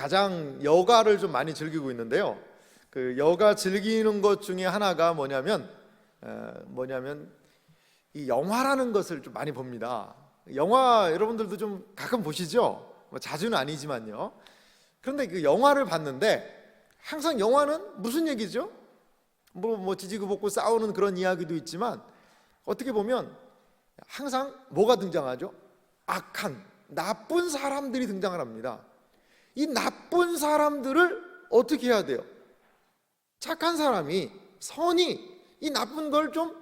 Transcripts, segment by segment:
가장 여가를 좀 많이 즐기고 있는데요. 그 여가 즐기는 것 중에 하나가 뭐냐면 이 영화라는 것을 좀 많이 봅니다. 영화 여러분들도 좀 가끔 보시죠? 뭐 자주는 아니지만요. 그런데 그 영화를 봤는데 항상 영화는 무슨 얘기죠? 뭐 지지고 볶고 싸우는 그런 이야기도 있지만 어떻게 보면 항상 뭐가 등장하죠? 악한, 나쁜 사람들이 등장을 합니다. 이 나쁜 사람들을 어떻게 해야 돼요? 착한 사람이, 선이 이 나쁜 걸 좀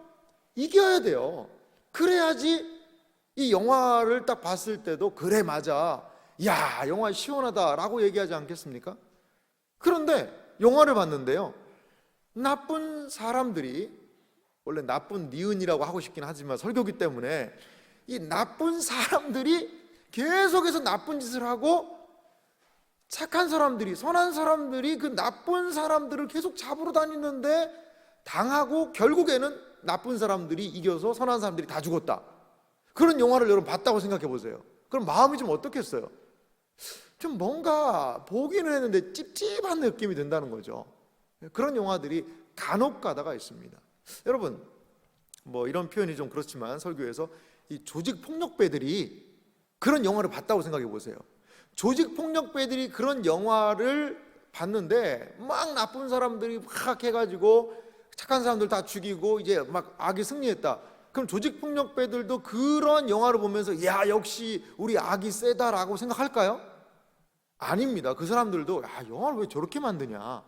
이겨야 돼요. 그래야지 이 영화를 딱 봤을 때도 그래 맞아, 야 영화 시원하다라고 얘기하지 않겠습니까? 그런데 영화를 봤는데요, 나쁜 사람들이, 원래 나쁜 니은이라고 하고 싶긴 하지만 설교기 때문에 이 나쁜 사람들이 계속해서 나쁜 짓을 하고 착한 사람들이, 선한 사람들이 그 나쁜 사람들을 계속 잡으러 다니는데 당하고 결국에는 나쁜 사람들이 이겨서 선한 사람들이 다 죽었다. 그런 영화를 여러분 봤다고 생각해 보세요. 그럼 마음이 좀 어떻겠어요? 좀 뭔가 보기는 했는데 찝찝한 느낌이 든다는 거죠. 그런 영화들이 간혹 가다가 있습니다. 여러분, 뭐 이런 표현이 좀 그렇지만 설교에서 이 조직폭력배들이 그런 영화를 봤다고 생각해 보세요. 조직폭력배들이 그런 영화를 봤는데 막 나쁜 사람들이 막 해가지고 착한 사람들 다 죽이고 이제 막 악이 승리했다. 그럼 조직폭력배들도 그런 영화를 보면서 야 역시 우리 악이 세다라고 생각할까요? 아닙니다. 그 사람들도 야 영화를 왜 저렇게 만드냐,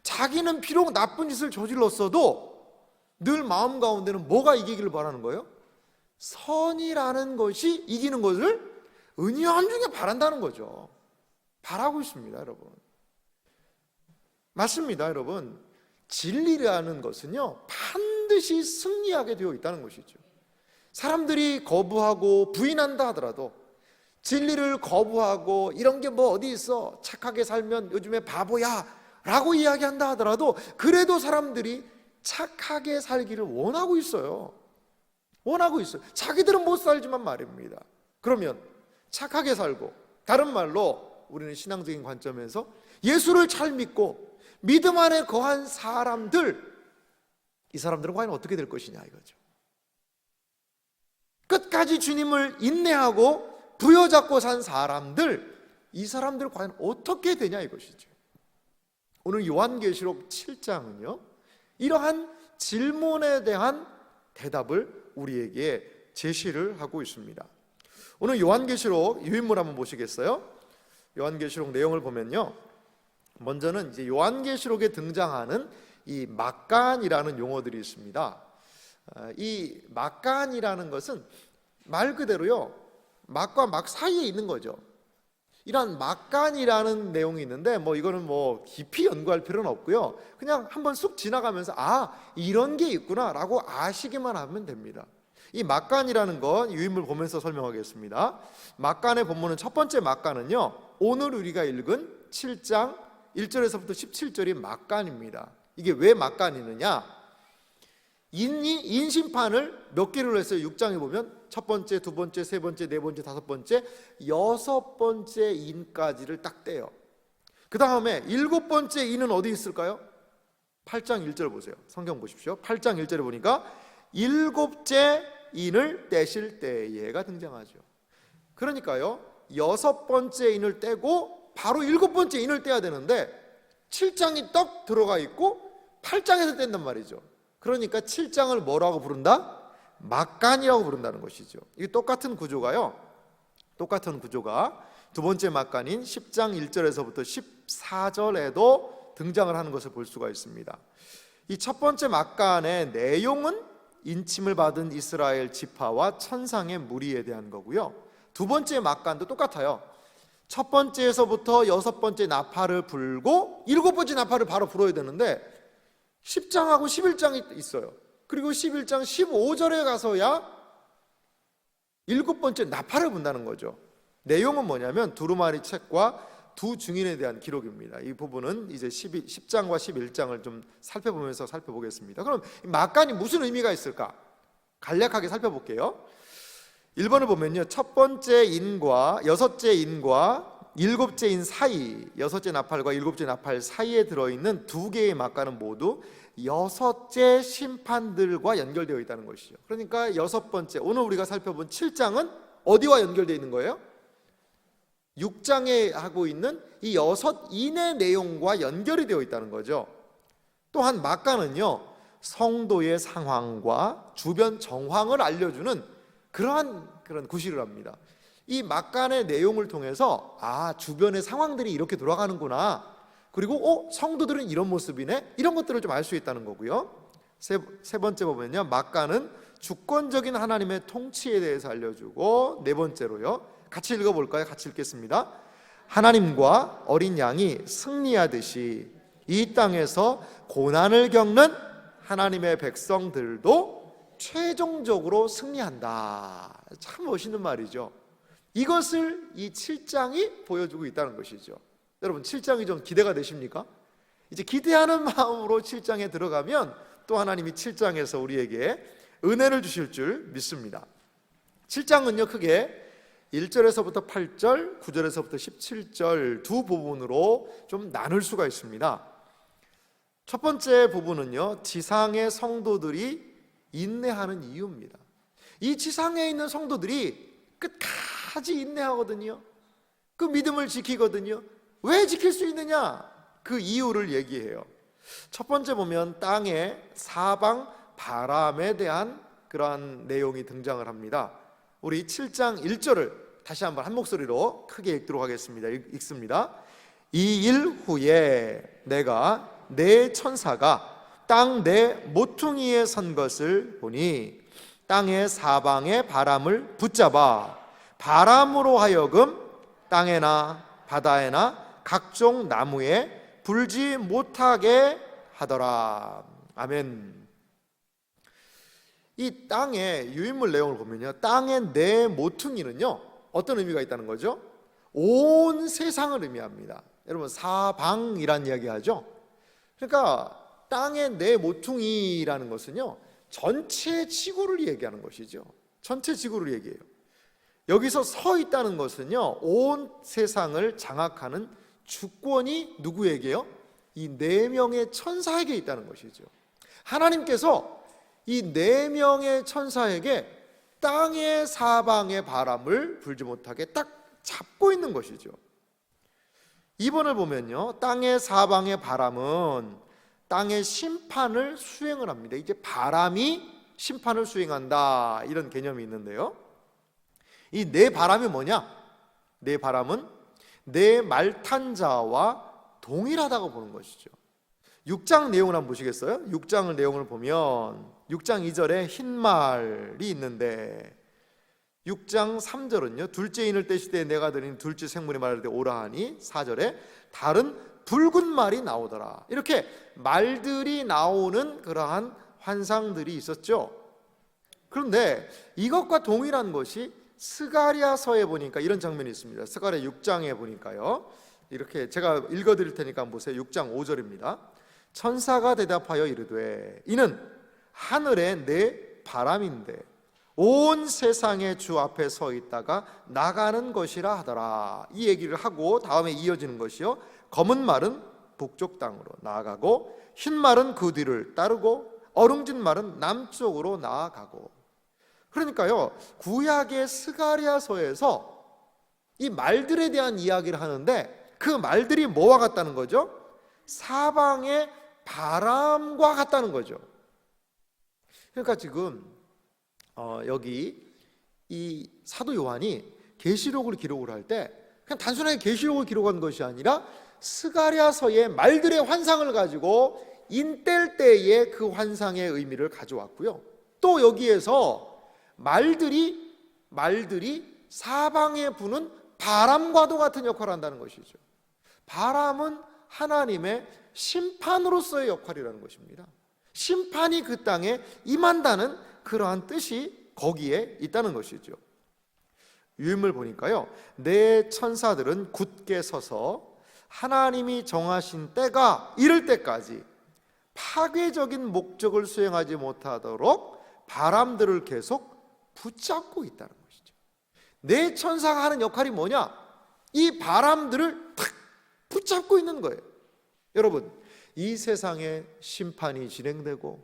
자기는 비록 나쁜 짓을 저질렀어도 늘 마음 가운데는 뭐가 이기기를 바라는 거예요? 선이라는 것이 이기는 것을 은연중에 바란다는 거죠. 바라고 있습니다, 여러분. 맞습니다, 여러분. 진리라는 것은요 반드시 승리하게 되어 있다는 것이죠. 사람들이 거부하고 부인한다 하더라도, 진리를 거부하고 이런 게 뭐 어디 있어, 착하게 살면 요즘에 바보야 라고 이야기한다 하더라도 그래도 사람들이 착하게 살기를 원하고 있어요. 원하고 있어요. 자기들은 못 살지만 말입니다. 그러면 착하게 살고, 다른 말로 우리는 신앙적인 관점에서 예수를 잘 믿고 믿음 안에 거한 사람들, 이 사람들은 과연 어떻게 될 것이냐 이거죠. 끝까지 주님을 인내하고 부여잡고 산 사람들, 이 사람들 과연 어떻게 되냐 이것이죠. 오늘 요한계시록 7장은요 이러한 질문에 대한 대답을 우리에게 제시를 하고 있습니다. 오늘 요한계시록 유인물 한번 보시겠어요? 요한계시록 내용을 보면요, 먼저는 이제 요한계시록에 등장하는 이 막간이라는 용어들이 있습니다. 이 막간이라는 것은 말 그대로요 막과 막 사이에 있는 거죠. 이런 막간이라는 내용이 있는데 뭐 이거는 뭐 깊이 연구할 필요는 없고요, 그냥 한번 쑥 지나가면서 아 이런 게 있구나 라고 아시기만 하면 됩니다. 이 막간이라는 건 유인물 보면서 설명하겠습니다. 막간의 본문은 첫 번째 막간은요 오늘 우리가 읽은 7장 1절에서부터 17절이 막간입니다. 이게 왜 막간이느냐, 인심판을 몇 개를 했어요? 6장에 보면 첫 번째, 두 번째, 세 번째, 네 번째, 다섯 번째, 여섯 번째 인까지를 딱 떼요. 그 다음에 일곱 번째 인은 어디 있을까요? 8장 1절 보세요. 성경 보십시오. 8장 1절에 보니까 일곱째 인을 떼실 때에가 등장하죠. 그러니까요 여섯 번째 인을 떼고 바로 일곱 번째 인을 떼야 되는데 7장이 떡 들어가 있고 8장에서 뗀단 말이죠. 그러니까 7장을 뭐라고 부른다? 막간이라고 부른다는 것이죠. 이 똑같은 구조가 두 번째 막간인 10장 1절에서부터 14절에도 등장을 하는 것을 볼 수가 있습니다. 이 첫 번째 막간의 내용은 인침을 받은 이스라엘 지파와 천상의 무리에 대한 거고요, 두 번째 막간도 똑같아요. 첫 번째에서부터 여섯 번째 나팔을 불고 일곱 번째 나팔을 바로 불어야 되는데 10장하고 11장이 있어요. 그리고 11장 15절에 가서야 일곱 번째 나팔을 분다는 거죠. 내용은 뭐냐면 두루마리 책과 두 증인에 대한 기록입니다. 이 부분은 이제 10장과 11장을 좀 살펴보면서 살펴보겠습니다. 그럼 막간이 무슨 의미가 있을까? 간략하게 살펴볼게요. 1번을 보면요 첫 번째 인과 여섯째 인과 일곱째인 사이, 여섯째 나팔과 일곱째 나팔 사이에 들어있는 두 개의 막간은 모두 여섯째 심판들과 연결되어 있다는 것이죠. 그러니까 여섯 번째, 오늘 우리가 살펴본 7장은 어디와 연결되어 있는 거예요? 6장에 하고 있는 이 여섯 인의 내용과 연결이 되어 있다는 거죠. 또한 막간은요, 성도의 상황과 주변 정황을 알려주는 그런 구실을 합니다. 이 막간의 내용을 통해서 주변의 상황들이 이렇게 돌아가는구나, 그리고 성도들은 이런 모습이네, 이런 것들을 좀 알 수 있다는 거고요. 세 번째 보면요, 막간은 주권적인 하나님의 통치에 대해서 알려주고, 네 번째로요, 같이 읽어볼까요? 같이 읽겠습니다. 하나님과 어린 양이 승리하듯이 이 땅에서 고난을 겪는 하나님의 백성들도 최종적으로 승리한다. 참 멋있는 말이죠. 이것을 이 7장이 보여주고 있다는 것이죠. 여러분, 7장이 좀 기대가 되십니까? 이제 기대하는 마음으로 7장에 들어가면 또 하나님이 7장에서 우리에게 은혜를 주실 줄 믿습니다. 7장은요, 크게 1절에서부터 8절, 9절에서부터 17절 두 부분으로 좀 나눌 수가 있습니다. 첫 번째 부분은요, 지상의 성도들이 인내하는 이유입니다. 이 지상에 있는 성도들이 끝까지 인내하거든요. 그 믿음을 지키거든요. 왜 지킬 수 있느냐? 그 이유를 얘기해요. 첫 번째 보면 땅의 사방 바람에 대한 그러한 내용이 등장을 합니다. 우리 7장 1절을 다시 한번 한 목소리로 크게 읽도록 하겠습니다. 읽습니다. 이 일 후에 내가 내 천사가 땅 내 모퉁이에 선 것을 보니 땅의 사방의 바람을 붙잡아 바람으로 하여금 땅에나 바다에나 각종 나무에 불지 못하게 하더라. 아멘. 이 땅의 유인물 내용을 보면요, 땅의 네 모퉁이는요, 어떤 의미가 있다는 거죠? 온 세상을 의미합니다. 여러분, 사방이란 이야기 하죠. 그러니까 땅의 네 모퉁이라는 것은요, 전체 지구를 얘기하는 것이죠. 전체 지구를 얘기해요. 여기서 서 있다는 것은요, 온 세상을 장악하는 주권이 누구에게요? 이 네 명의 천사에게 있다는 것이죠. 하나님께서 이 네 명의 천사에게 땅의 사방의 바람을 불지 못하게 딱 잡고 있는 것이죠. 2번을 보면요, 땅의 사방의 바람은 땅의 심판을 수행을 합니다. 이제 바람이 심판을 수행한다, 이런 개념이 있는데요, 이 네 바람이 뭐냐? 네 바람은 네 말탄 자와 동일하다고 보는 것이죠. 6장 내용을 한번 보시겠어요? 6장 내용을 보면 6장 2절에 흰 말이 있는데, 6장 3절은요, 둘째 인을 떼실 때 내가 드린 둘째 생물이 말할 때 오라 하니, 4절에 다른 붉은 말이 나오더라. 이렇게 말들이 나오는 그러한 환상들이 있었죠. 그런데 이것과 동일한 것이 스가랴서에 보니까 이런 장면이 있습니다. 스가랴 6장에 보니까요, 이렇게 제가 읽어드릴 테니까 한번 보세요. 6장 5절입니다. 천사가 대답하여 이르되 이는 하늘의 내 바람인데 온 세상의 주 앞에 서 있다가 나가는 것이라 하더라. 이 얘기를 하고 다음에 이어지는 것이요, 검은 말은 북쪽 땅으로 나아가고 흰 말은 그 뒤를 따르고 어룽진 말은 남쪽으로 나아가고. 그러니까요, 구약의 스가랴서에서 이 말들에 대한 이야기를 하는데 그 말들이 뭐와 같다는 거죠? 사방의 바람과 같다는 거죠. 그러니까 지금 여기 이 사도 요한이 계시록을 기록을 할 때 그냥 단순하게 계시록을 기록한 것이 아니라 스가랴서의 말들의 환상을 가지고 인뗄 때의 그 환상의 의미를 가져왔고요, 또 여기에서 말들이 사방에 부는 바람과도 같은 역할을 한다는 것이죠. 바람은 하나님의 심판으로서의 역할이라는 것입니다. 심판이 그 땅에 임한다는 그러한 뜻이 거기에 있다는 것이죠. 유인물 보니까요, 내 천사들은 굳게 서서 하나님이 정하신 때가 이를 때까지 파괴적인 목적을 수행하지 못하도록 바람들을 계속 붙잡고 있다는 것이죠. 내 천사가 하는 역할이 뭐냐? 이 바람들을 탁 붙잡고 있는 거예요. 여러분, 이 세상에 심판이 진행되고,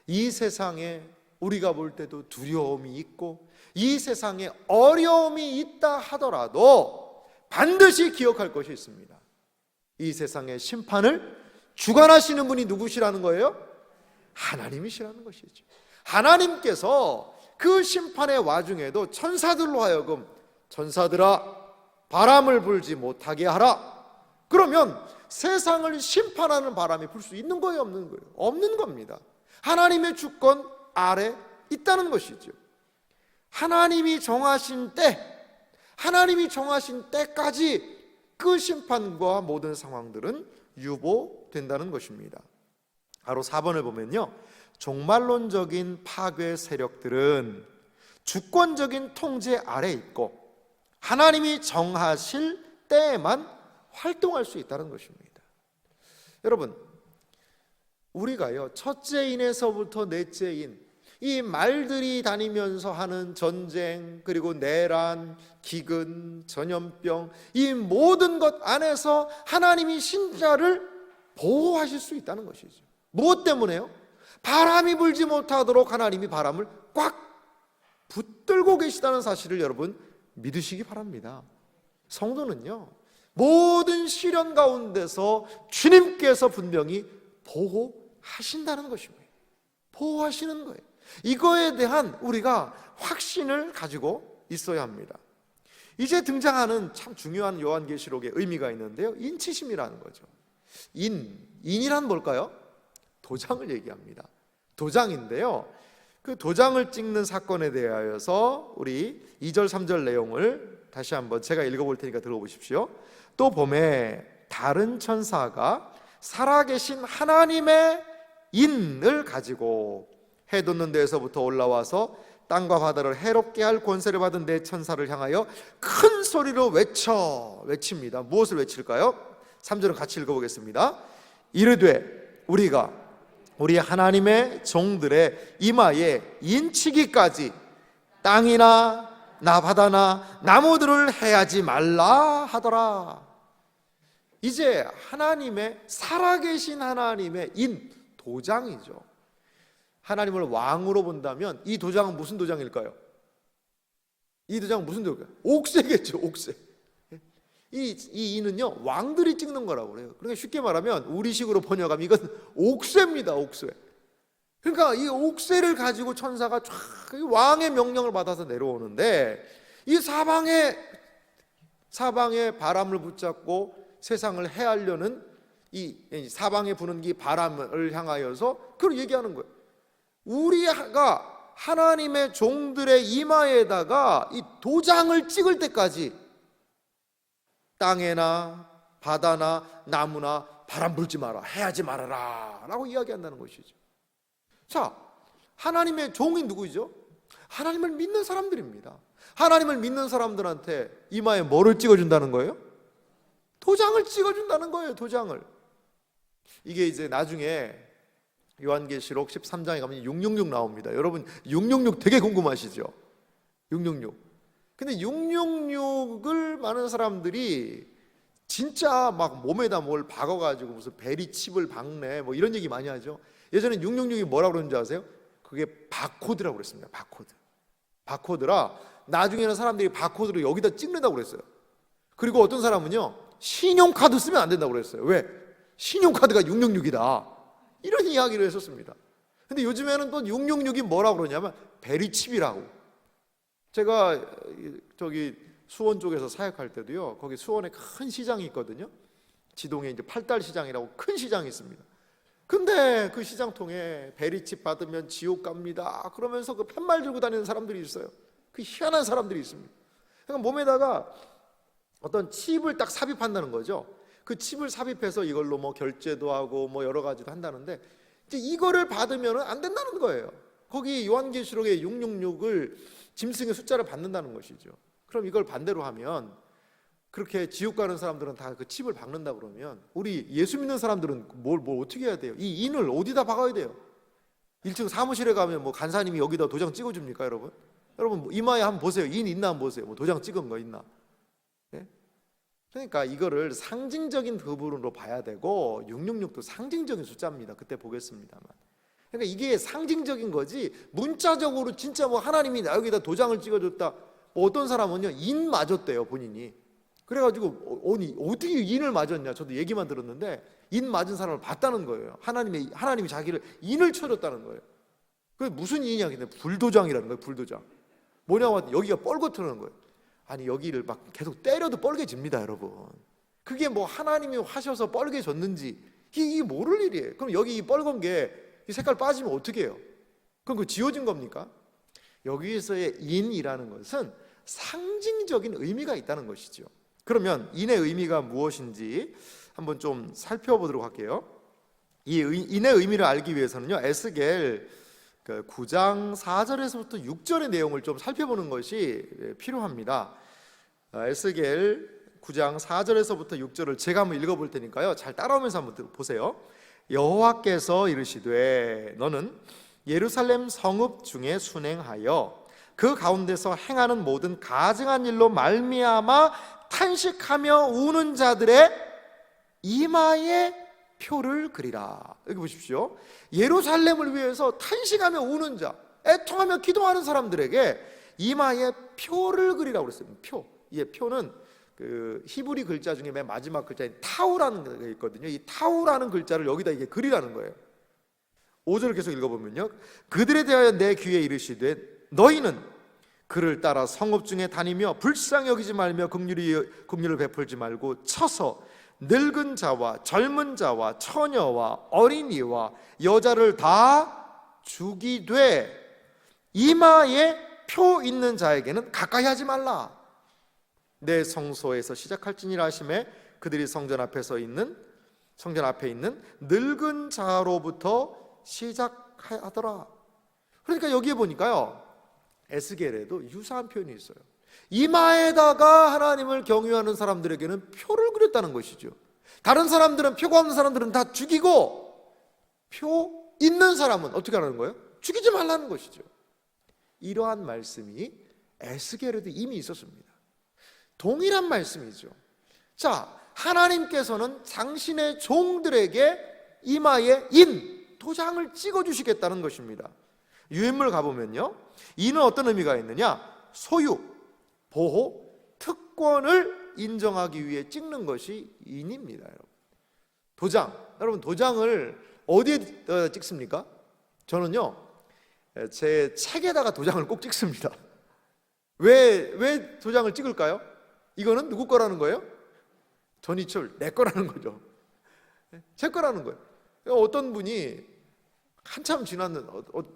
이 세상에 우리가 볼 때도 두려움이 있고, 이 세상에 어려움이 있다 하더라도 반드시 기억할 것이 있습니다. 이 세상의 심판을 주관하시는 분이 누구시라는 거예요? 하나님이시라는 것이죠. 하나님께서 그 심판의 와중에도 천사들로 하여금 천사들아 바람을 불지 못하게 하라. 그러면 세상을 심판하는 바람이 불 수 있는 거예요, 없는 거예요? 없는 겁니다. 하나님의 주권 아래 있다는 것이죠. 하나님이 정하신 때까지 그 심판과 모든 상황들은 유보된다는 것입니다. 바로 4번을 보면요, 종말론적인 파괴 세력들은 주권적인 통제 아래 있고 하나님이 정하실 때에만 활동할 수 있다는 것입니다. 여러분, 우리가요, 첫째인에서부터 넷째인 이 말들이 다니면서 하는 전쟁, 그리고 내란, 기근, 전염병, 이 모든 것 안에서 하나님이 신자를 보호하실 수 있다는 것이죠. 무엇 때문에요? 바람이 불지 못하도록 하나님이 바람을 꽉 붙들고 계시다는 사실을 여러분 믿으시기 바랍니다. 성도는요, 모든 시련 가운데서 주님께서 분명히 보호하신다는 것입니다. 보호하시는 거예요. 이거에 대한 우리가 확신을 가지고 있어야 합니다. 이제 등장하는 참 중요한 요한계시록의 의미가 있는데요, 인치심이라는 거죠. 인이란 뭘까요? 도장을 얘기합니다. 도장인데요, 그 도장을 찍는 사건에 대하여서 우리 2절 3절 내용을 다시 한번 제가 읽어볼 테니까 들어보십시오. 또 봄에 다른 천사가 살아계신 하나님의 인을 가지고 해 돋는 데에서부터 올라와서 땅과 바다를 해롭게 할 권세를 받은 네 천사를 향하여 큰 소리로 외칩니다. 무엇을 외칠까요? 3절은 같이 읽어보겠습니다. 이르되 우리가 우리 하나님의 종들의 이마에 인치기까지 땅이나 나 바다나 나무들을 해하지 말라 하더라. 이제 하나님의 살아계신 하나님의 인, 도장이죠. 하나님을 왕으로 본다면 이 도장은 무슨 도장일까요? 이 도장은 무슨 도장일까요? 옥새겠죠, 옥새. 이 인은요, 왕들이 찍는 거라고 그래요. 그러니까 쉽게 말하면 우리식으로 번역하면 이건 옥새입니다, 옥새. 그러니까 이 옥새를 가지고 천사가 쫙 왕의 명령을 받아서 내려오는데, 이 사방에 바람을 붙잡고 세상을 해하려는 이 사방에 부는 이 바람을 향하여서 그걸 얘기하는 거예요. 우리가 하나님의 종들의 이마에다가 이 도장을 찍을 때까지 땅에나 바다나 나무나 바람 불지 마라, 해하지 말아라 라고 이야기한다는 것이죠. 자, 하나님의 종이 누구죠? 하나님을 믿는 사람들입니다. 하나님을 믿는 사람들한테 이마에 뭐를 찍어준다는 거예요? 도장을 찍어준다는 거예요, 도장을. 이게 이제 나중에 요한계시록 13장에 가면 666 나옵니다. 여러분 666 되게 궁금하시죠? 666. 근데 666을 많은 사람들이 진짜 막 몸에다 뭘 박아가지고 무슨 베리칩을 박네 뭐 이런 얘기 많이 하죠. 예전에 666이 뭐라고 그러는지 아세요? 그게 바코드라고 그랬습니다. 바코드라. 나중에는 사람들이 바코드를 여기다 찍는다고 그랬어요. 그리고 어떤 사람은요, 신용카드 쓰면 안 된다고 그랬어요. 왜? 신용카드가 666이다 이런 이야기를 했었습니다. 근데 요즘에는 또 666이 뭐라고 그러냐면 베리칩이라고. 제가 저기 수원 쪽에서 사역할 때도요, 거기 수원에 큰 시장이 있거든요. 지동에 이제 팔달시장이라고 큰 시장이 있습니다. 근데 그 시장통에 베리칩 받으면 지옥 갑니다 그러면서 그 팻말 들고 다니는 사람들이 있어요. 그 희한한 사람들이 있습니다. 그러니까 몸에다가 어떤 칩을 딱 삽입한다는 거죠. 그 칩을 삽입해서 이걸로 뭐 결제도 하고 뭐 여러 가지도 한다는데, 이제 이거를 받으면 안 된다는 거예요. 거기 요한계시록에 666을 짐승의 숫자를 받는다는 것이죠. 그럼 이걸 반대로 하면, 그렇게 지옥 가는 사람들은 다 그 칩을 박는다 그러면 우리 예수 믿는 사람들은 뭘 어떻게 해야 돼요? 이 인을 어디다 박아야 돼요? 1층 사무실에 가면 뭐 간사님이 여기다 도장 찍어줍니까, 여러분? 여러분 이마에 한번 보세요. 인 있나 한번 보세요. 뭐 도장 찍은 거 있나? 네? 그러니까 이거를 상징적인 부분으로 봐야 되고 666도 상징적인 숫자입니다. 그때 보겠습니다만. 그러니까 이게 상징적인 거지 문자적으로 진짜 뭐 하나님이 여기다 도장을 찍어줬다. 뭐 어떤 사람은요 인 맞았대요 본인이. 그래가지고 어떻게 인을 맞았냐 저도 얘기만 들었는데 인 맞은 사람을 봤다는 거예요. 하나님이 자기를 인을 쳐줬다는 거예요. 그게 무슨 인이냐 근데 불도장이라는 거예요. 불도장 뭐냐면 여기가 뻘겋다는 거예요. 아니 여기를 막 계속 때려도 뻘개집니다 여러분. 그게 뭐 하나님이 하셔서 뻘개졌는지 이게 모를 일이에요. 그럼 여기 이 뻘건 게 이 색깔 빠지면 어떻게 해요? 그럼 그 지워진 겁니까? 여기에서의 인이라는 것은 상징적인 의미가 있다는 것이죠. 그러면 인의 의미가 무엇인지 한번 좀 살펴보도록 할게요. 이 인의 의미를 알기 위해서는요 에스겔 9장 4절에서부터 6절의 내용을 좀 살펴보는 것이 필요합니다. 에스겔 9장 4절에서부터 6절을 제가 한번 읽어볼 테니까요 잘 따라오면서 한번 보세요. 여호와께서 이르시되 너는 예루살렘 성읍 중에 순행하여 그 가운데서 행하는 모든 가증한 일로 말미암아 탄식하며 우는 자들의 이마에 표를 그리라. 여기 보십시오. 예루살렘을 위해서 탄식하며 우는 자, 애통하며 기도하는 사람들에게 이마에 표를 그리라고 그랬어요. 표. 이 표는 그 히브리 글자 중에 맨 마지막 글자인 타우라는 게 있거든요. 이 타우라는 글자를 여기다 이게 그리라는 거예요. 5절을 계속 읽어보면요 그들에 대하여 내 귀에 이르시되 너희는 그를 따라 성읍 중에 다니며 불쌍히 여기지 말며 긍휼을 베풀지 말고 쳐서 늙은 자와 젊은 자와 처녀와 어린이와 여자를 다 죽이되 이마에 표 있는 자에게는 가까이 하지 말라. 내 성소에서 시작할지니라 하시매 그들이 성전 앞에 있는 늙은 자로부터 시작하더라. 그러니까 여기에 보니까요 에스겔에도 유사한 표현이 있어요. 이마에다가 하나님을 경유하는 사람들에게는 표를 그렸다는 것이죠. 다른 사람들은 표가 없는 사람들은 다 죽이고 표 있는 사람은 어떻게 하라는 거예요? 죽이지 말라는 것이죠. 이러한 말씀이 에스겔에도 이미 있었습니다. 동일한 말씀이죠. 자, 하나님께서는 당신의 종들에게 이마에 인, 도장을 찍어주시겠다는 것입니다. 유인물 가보면요 인은 어떤 의미가 있느냐? 소유, 보호, 특권을 인정하기 위해 찍는 것이 인입니다. 여러분 도장을 어디에 찍습니까? 저는요 제 책에다가 도장을 꼭 찍습니다. 왜 도장을 찍을까요? 이거는 누구 거라는 거예요? 전이철 내 거라는 거죠. 제 거라는 거예요. 어떤 분이 한참 지났는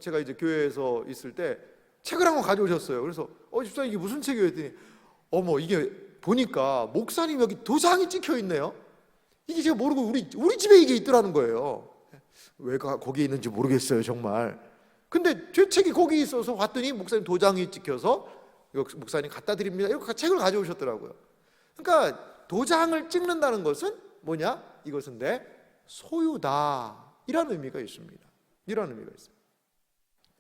제가 이제 교회에서 있을 때 책을 한 권 가져오셨어요. 그래서 집사님 이게 무슨 책이에요? 했더니 어머 이게 보니까 목사님 여기 도장이 찍혀 있네요. 이게 제가 모르고 우리 집에 이게 있더라는 거예요. 왜 거기에 있는지 모르겠어요 정말. 근데 제 책이 거기 있어서 봤더니 목사님 도장이 찍혀서 목사님 갖다 드립니다. 이렇게 책을 가져오셨더라고요. 그러니까 도장을 찍는다는 것은 뭐냐? 이것은 내 소유다 이라는 의미가 있습니다. 이런 의미가 있어요.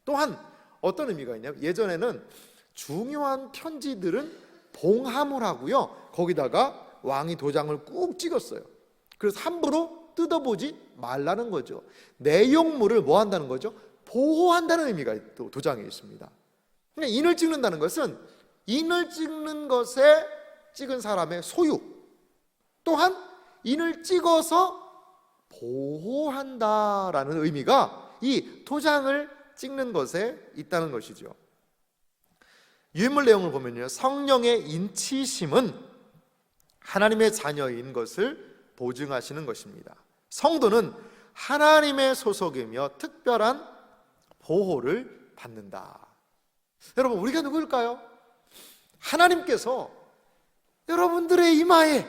또한 어떤 의미가 있냐면 예전에는 중요한 편지들은 봉함을 하고요 거기다가 왕이 도장을 꾹 찍었어요. 그래서 함부로 뜯어보지 말라는 거죠. 내용물을 뭐 한다는 거죠? 보호한다는 의미가 또 도장에 있습니다. 그러니까 인을 찍는다는 것은 인을 찍는 것에 찍은 사람의 소유, 또한 인을 찍어서 보호한다라는 의미가 이 도장을 찍는 것에 있다는 것이죠. 유인물 내용을 보면요 성령의 인치심은 하나님의 자녀인 것을 보증하시는 것입니다. 성도는 하나님의 소속이며 특별한 보호를 받는다. 여러분 우리가 누구일까요? 하나님께서 여러분들의 이마에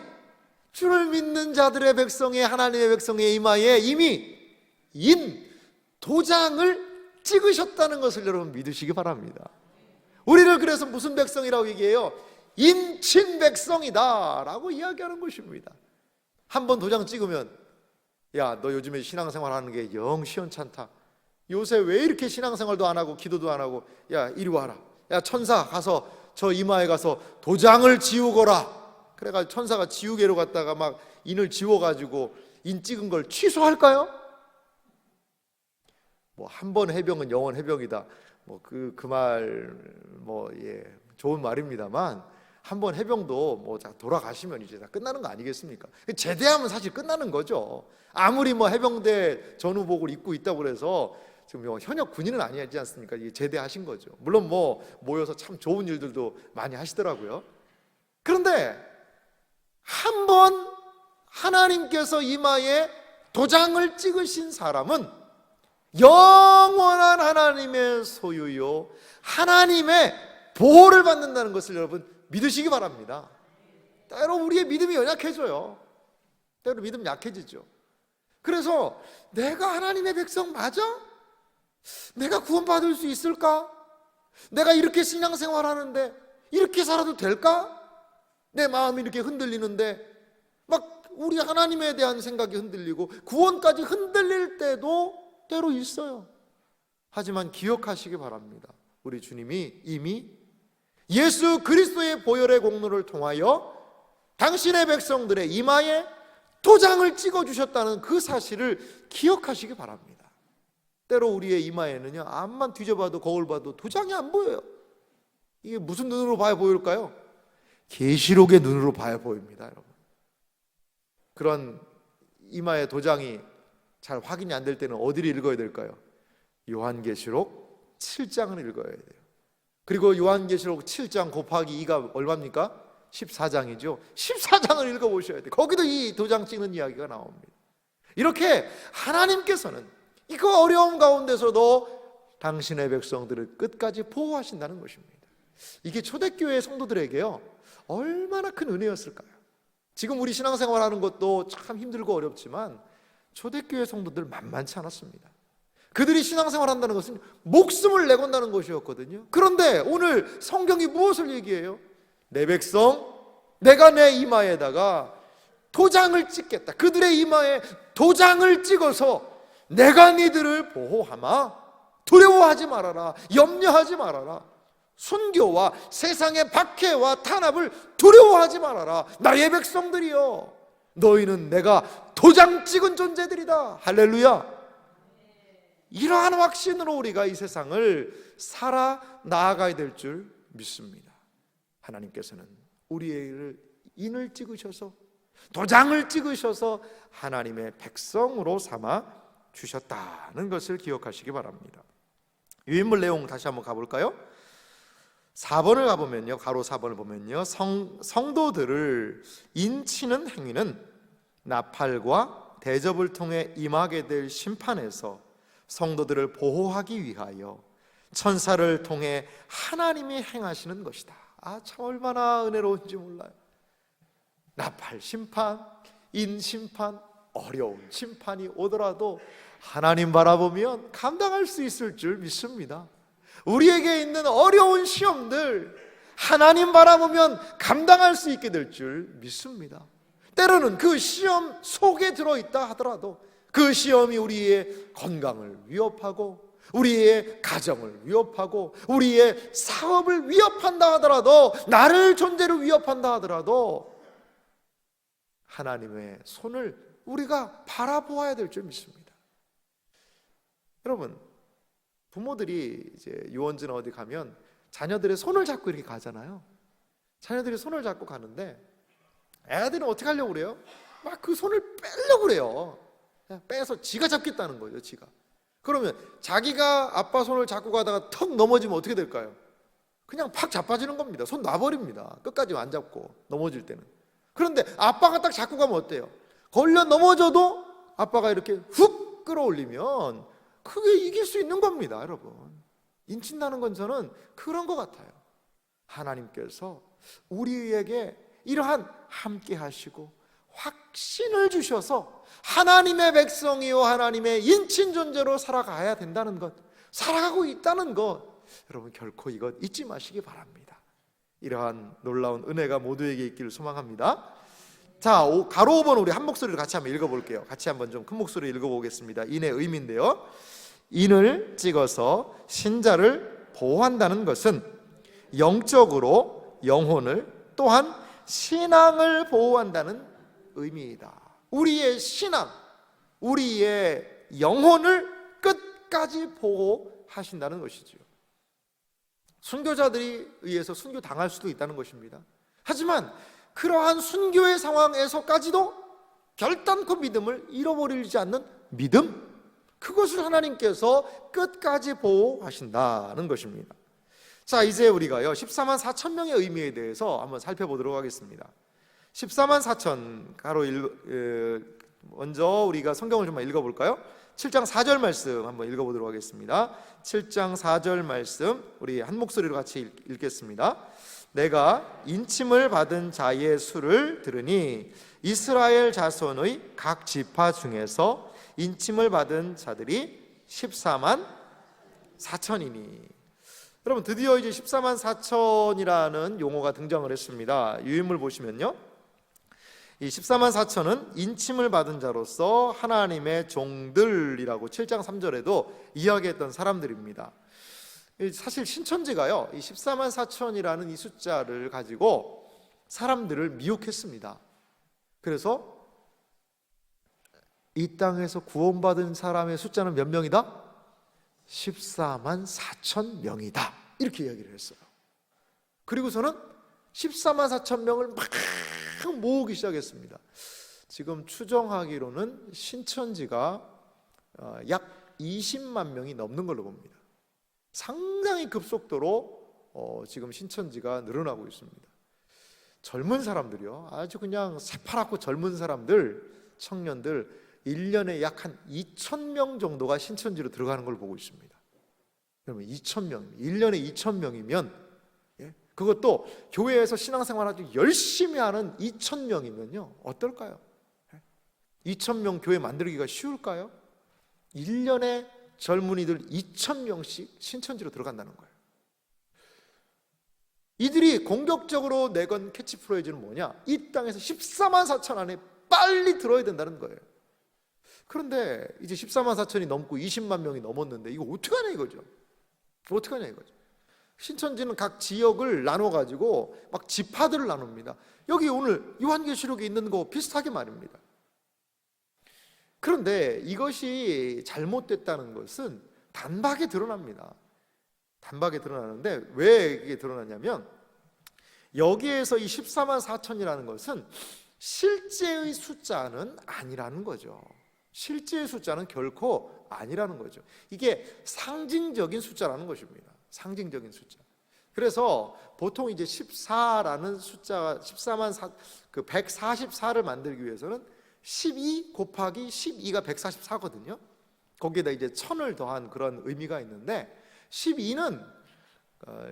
주를 믿는 자들의 백성의 하나님의 백성의 이마에 이미 인 도장을 찍으셨다는 것을 여러분 믿으시기 바랍니다. 우리를 그래서 무슨 백성이라고 얘기해요? 인친 백성이다 라고 이야기하는 것입니다. 한번 도장 찍으면 야 너 요즘에 신앙생활 하는 게 영 시원찮다. 요새 왜 이렇게 신앙생활도 안 하고 기도도 안 하고 야 이리 와라. 야 천사 가서 저 이마에 가서 도장을 지우거라. 그래가지고 천사가 지우개로 갔다가 막 인을 지워가지고 인 찍은 걸 취소할까요? 뭐 한 번 해병은 영원 해병이다. 뭐 그 말 뭐 예 좋은 말입니다만 한 번 해병도 뭐 돌아가시면 이제 다 끝나는 거 아니겠습니까? 제대하면 사실 끝나는 거죠. 아무리 뭐 해병대 전후복을 입고 있다고 그래서 지금 현역 군인은 아니지 않습니까? 이게 제대하신 거죠. 물론 뭐 모여서 참 좋은 일들도 많이 하시더라고요. 그런데 한 번 하나님께서 이마에 도장을 찍으신 사람은 영원한 하나님의 소유요, 하나님의 보호를 받는다는 것을 여러분 믿으시기 바랍니다. 때로 우리의 믿음이 연약해져요. 때로 믿음 약해지죠. 그래서 내가 하나님의 백성 맞아? 내가 구원받을 수 있을까? 내가 이렇게 신앙생활하는데 이렇게 살아도 될까? 내 마음이 이렇게 흔들리는데 막 우리 하나님에 대한 생각이 흔들리고 구원까지 흔들릴 때도 때로 있어요. 하지만 기억하시기 바랍니다. 우리 주님이 이미 예수 그리스도의 보혈의 공로를 통하여 당신의 백성들의 이마에 도장을 찍어주셨다는 그 사실을 기억하시기 바랍니다. 때로 우리의 이마에는요, 앞만 뒤져봐도 거울 봐도 도장이 안 보여요. 이게 무슨 눈으로 봐야 보일까요? 계시록의 눈으로 봐야 보입니다, 여러분. 그런 이마에 도장이 잘 확인이 안 될 때는 어디를 읽어야 될까요? 요한계시록 7장을 읽어야 돼요. 그리고 요한계시록 7장 곱하기 2가 얼마입니까? 14장이죠. 14장을 읽어보셔야 돼요. 거기도 이 도장 찍는 이야기가 나옵니다. 이렇게 하나님께서는 이거 어려움 가운데서도 당신의 백성들을 끝까지 보호하신다는 것입니다. 이게 초대교회 성도들에게요, 얼마나 큰 은혜였을까요? 지금 우리 신앙생활 하는 것도 참 힘들고 어렵지만 초대교회 성도들 만만치 않았습니다. 그들이 신앙생활 한다는 것은 목숨을 내건다는 것이었거든요. 그런데 오늘 성경이 무엇을 얘기해요? 내 백성, 내가 내 이마에다가 도장을 찍겠다. 그들의 이마에 도장을 찍어서 내가 니들을 보호하마. 두려워하지 말아라. 염려하지 말아라. 순교와 세상의 박해와 탄압을 두려워하지 말아라. 나의 백성들이여, 너희는 내가 도장 찍은 존재들이다. 할렐루야. 이러한 확신으로 우리가 이 세상을 살아 나아가야 될 줄 믿습니다. 하나님께서는 우리의 인을 찍으셔서 도장을 찍으셔서 하나님의 백성으로 삼아 주셨다는 것을 기억하시기 바랍니다. 유인물 내용 다시 한번 가볼까요? 4번을 가보면요, 가로 4번을 보면요, 성도들을 인치는 행위는 나팔과 대접을 통해 임하게 될 심판에서 성도들을 보호하기 위하여 천사를 통해 하나님이 행하시는 것이다. 참 얼마나 은혜로운지 몰라요. 나팔 심판, 인 심판, 어려운 심판이 오더라도 하나님 바라보면 감당할 수 있을 줄 믿습니다. 우리에게 있는 어려운 시험들 하나님 바라보면 감당할 수 있게 될 줄 믿습니다. 때로는 그 시험 속에 들어있다 하더라도 그 시험이 우리의 건강을 위협하고 우리의 가정을 위협하고 우리의 사업을 위협한다 하더라도, 나를 존재를 위협한다 하더라도 하나님의 손을 우리가 바라보아야 될 줄 믿습니다. 여러분, 부모들이 이제 유원지나 어디 가면 자녀들의 손을 잡고 이렇게 가잖아요. 자녀들이 손을 잡고 가는데 애들은 어떻게 하려고 그래요? 막 그 손을 빼려고 그래요. 빼서 지가 잡겠다는 거죠, 지가. 그러면 자기가 아빠 손을 잡고 가다가 턱 넘어지면 어떻게 될까요? 그냥 팍 자빠지는 겁니다. 손 놔버립니다. 끝까지 안 잡고 넘어질 때는. 그런데 아빠가 딱 잡고 가면 어때요? 걸려 넘어져도 아빠가 이렇게 훅 끌어올리면 그게 이길 수 있는 겁니다, 여러분. 인친다는 건 저는 그런 것 같아요. 하나님께서 우리에게 이러한 함께 하시고 확신을 주셔서 하나님의 백성이요 하나님의 인친 존재로 살아가야 된다는 것, 살아가고 있다는 것, 여러분 결코 이것 잊지 마시기 바랍니다. 이러한 놀라운 은혜가 모두에게 있기를 소망합니다. 자, 가로 5번 우리 한 목소리로 같이 한번 읽어볼게요. 같이 한번 좀 큰 목소리로 읽어보겠습니다. 인의 의미인데요, 인을 찍어서 신자를 보호한다는 것은 영적으로 영혼을, 또한 신앙을 보호한다는 의미이다. 우리의 신앙, 우리의 영혼을 끝까지 보호하신다는 것이지요. 순교자들이 의해서 순교당할 수도 있다는 것입니다. 하지만 그러한 순교의 상황에서까지도 결단코 믿음을 잃어버리지 않는 믿음, 그것을 하나님께서 끝까지 보호하신다는 것입니다. 자, 이제 우리가요 14만 4천 명의 의미에 대해서 한번 살펴보도록 하겠습니다. 14만 4천 먼저 우리가 성경을 좀 읽어볼까요? 7장 4절 말씀 한번 읽어보도록 하겠습니다. 7장 4절 말씀 우리 한 목소리로 같이 읽겠습니다. 내가 인침을 받은 자의 수를 들으니 이스라엘 자손의 각 지파 중에서 인침을 받은 자들이 14만 4천이니. 여러분, 드디어 이제 14만 4천이라는 용어가 등장을 했습니다. 유인물 보시면요, 이 14만 4천은 인침을 받은 자로서 하나님의 종들이라고 7장 3절에도 이야기했던 사람들입니다. 사실 신천지가요 이 14만 4천이라는 이 숫자를 가지고 사람들을 미혹했습니다. 그래서 이 땅에서 구원받은 사람의 숫자는 몇 명이다? 14만 4천 명이다, 이렇게 이야기를 했어요. 그리고서는 14만 4천 명을 막 모으기 시작했습니다. 지금 추정하기로는 신천지가 약 20만 명이 넘는 걸로 봅니다. 상당히 급속도로 지금 신천지가 늘어나고 있습니다. 젊은 사람들이요, 아주 그냥 새파랗고 젊은 사람들, 청년들 1년에 약 한 2,000명 정도가 신천지로 들어가는 걸 보고 있습니다. 그러면 2,000명, 1년에 2,000명이면, 그것도 교회에서 신앙생활 아주 열심히 하는 2,000명이면요 어떨까요? 2,000명 교회 만들기가 쉬울까요? 1년에 젊은이들 2,000명씩 신천지로 들어간다는 거예요. 이들이 공격적으로 내건 캐치프레이즈는 뭐냐? 이 땅에서 14만 4천 안에 빨리 들어야 된다는 거예요. 그런데 이제 14만 4천이 넘고 20만 명이 넘었는데 이거 어떻게 하냐 이거죠. 어떻게 하냐 이거죠. 신천지는 각 지역을 나눠가지고 막 지파들을 나눕니다. 여기 오늘 요한계시록에 있는 거 비슷하게 말입니다. 그런데 이것이 잘못됐다는 것은 단박에 드러납니다. 단박에 드러나는데 왜 이게 드러나냐면, 여기에서 이 14만 4천이라는 것은 실제의 숫자는 아니라는 거죠. 실제의 숫자는 결코 아니라는 거죠. 이게 상징적인 숫자라는 것입니다. 상징적인 숫자. 그래서 보통 이제 14라는 숫자가 14만 4, 그 144를 만들기 위해서는 12 곱하기 12가 144거든요. 거기에다 이제 1000을 더한 그런 의미가 있는데, 12는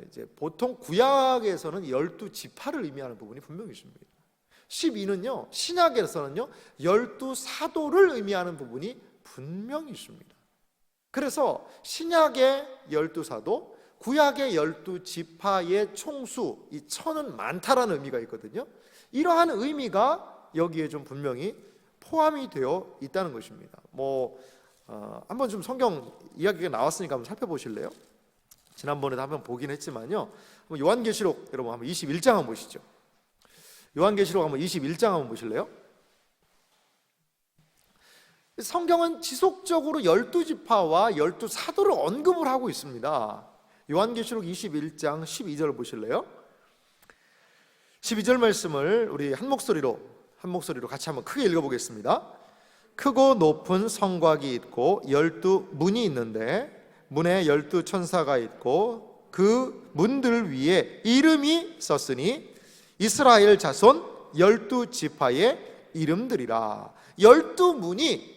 이제 보통 구약에서는 12지파를 의미하는 부분이 분명히 있습니다. 12는요 신약에서는요 12사도를 의미하는 부분이 분명히 있습니다. 그래서 신약의 12사도, 구약의 12지파의 총수, 이 1000은 많다라는 의미가 있거든요. 이러한 의미가 여기에 좀 분명히 포함이 되어 있다는 것입니다. 한번 좀 성경 이야기가 나왔으니까 한번 살펴보실래요? 지난번에도 한번 보긴 했지만요, 요한계시록 여러분 한번 21장 한번 보시죠. 요한계시록 한번 21장 한번 보실래요? 성경은 지속적으로 12지파와 12사도를 언급을 하고 있습니다. 요한계시록 21장 12절 보실래요? 12절 말씀을 우리 한 목소리로 같이 한번 크게 읽어보겠습니다. 크고 높은 성곽이 있고 12문이 있는데 문에 12천사가 있고 그 문들 위에 이름이 썼으니 이스라엘 자손 12지파의 이름들이라. 12문이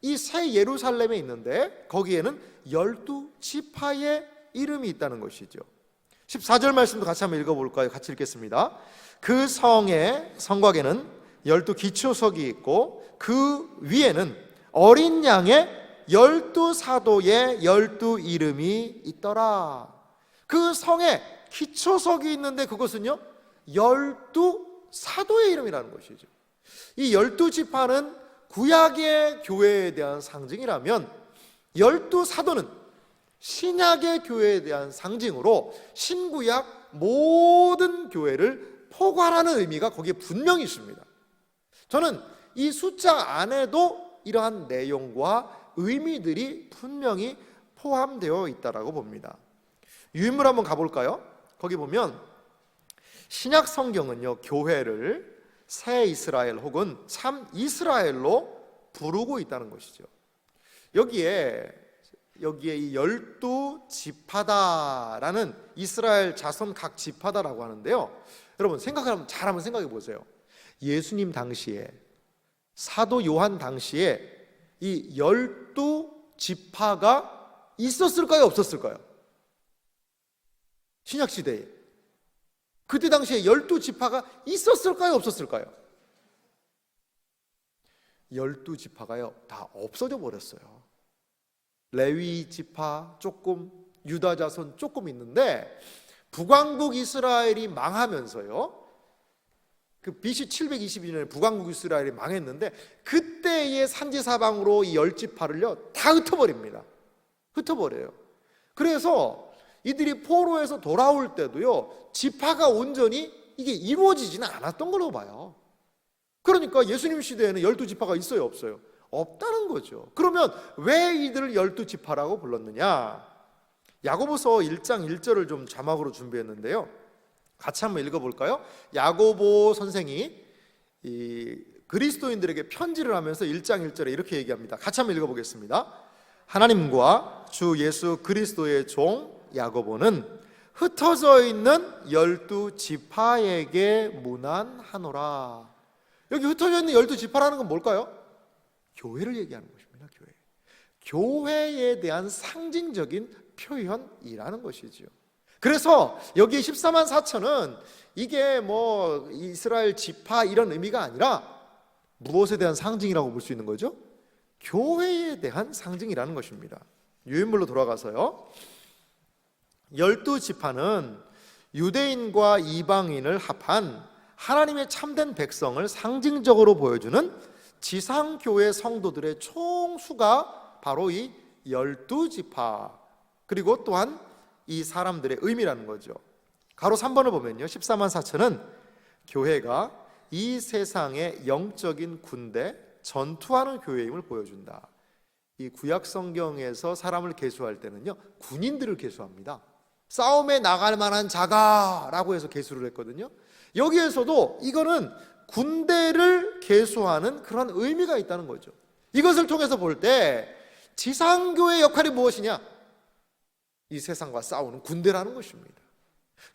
이 새 예루살렘에 있는데 거기에는 12지파의 이름이 있다는 것이죠. 14절 말씀도 같이 한번 읽어볼까요? 같이 읽겠습니다. 그 성곽에는 12기초석이 있고 그 위에는 어린 양의 12사도의 12이름이 있더라. 그 성에 기초석이 있는데 그것은요 12사도의 이름이라는 것이죠. 이 12지파는 구약의 교회에 대한 상징이라면 12사도는 신약의 교회에 대한 상징으로 신구약 모든 교회를 포괄하는 의미가 거기에 분명히 있습니다. 저는 이 숫자 안에도 이러한 내용과 의미들이 분명히 포함되어 있다고 봅니다. 유인물 한번 가볼까요? 거기 보면 신약 성경은요, 교회를 새 이스라엘 혹은 참 이스라엘로 부르고 있다는 것이죠. 여기에 이 12지파다라는 이스라엘 자손 각 지파다라고 하는데요, 여러분 잘 한번 생각해 보세요. 예수님 당시에, 사도 요한 당시에 이 12지파가 있었을까요, 없었을까요? 신약 시대에 그때 당시에 12지파가 있었을까요, 없었을까요? 12지파가요 다 없어져 버렸어요. 레위 지파 조금, 유다 자손 조금 있는데, 북왕국 이스라엘이 망하면서요, 그 BC 722년에 북왕국 이스라엘이 망했는데, 그때의 산지사방으로 이 10지파를요 다 흩어버립니다. 흩어버려요. 그래서 이들이 포로에서 돌아올 때도요, 지파가 온전히 이게 이루어지지는 않았던 걸로 봐요. 그러니까 예수님 시대에는 12지파가 있어요, 없어요? 없다는 거죠. 그러면 왜 이들을 12지파라고 불렀느냐? 야고보서 1장 1절을 좀 자막으로 준비했는데요, 같이 한번 읽어볼까요? 야고보 선생이 이 그리스도인들에게 편지를 하면서 1장 1절에 이렇게 얘기합니다. 같이 한번 읽어보겠습니다. 하나님과 주 예수 그리스도의 종 야고보는 흩어져 있는 12지파에게 문안하노라. 여기 흩어져 있는 12지파라는 건 뭘까요? 교회를 얘기하는 것입니다. 교회에 대한 상징적인 표현이라는 것이죠. 그래서 여기 14만 4천은 이게 뭐 이스라엘 지파 이런 의미가 아니라 무엇에 대한 상징이라고 볼 수 있는 거죠? 교회에 대한 상징이라는 것입니다. 유인물로 돌아가서요, 12지파는 유대인과 이방인을 합한 하나님의 참된 백성을 상징적으로 보여주는 지상교회 성도들의 총수가 바로 이 12지파, 그리고 또한 이 사람들의 의미라는 거죠. 가로 3번을 보면요, 14만 4천은 교회가 이 세상의 영적인 군대, 전투하는 교회임을 보여준다. 이 구약 성경에서 사람을 계수할 때는요, 군인들을 계수합니다. 싸움에 나갈 만한 자가라고 해서 계수를 했거든요. 여기에서도 이거는 군대를 계수하는 그런 의미가 있다는 거죠. 이것을 통해서 볼 때 지상교회의 역할이 무엇이냐? 이 세상과 싸우는 군대라는 것입니다.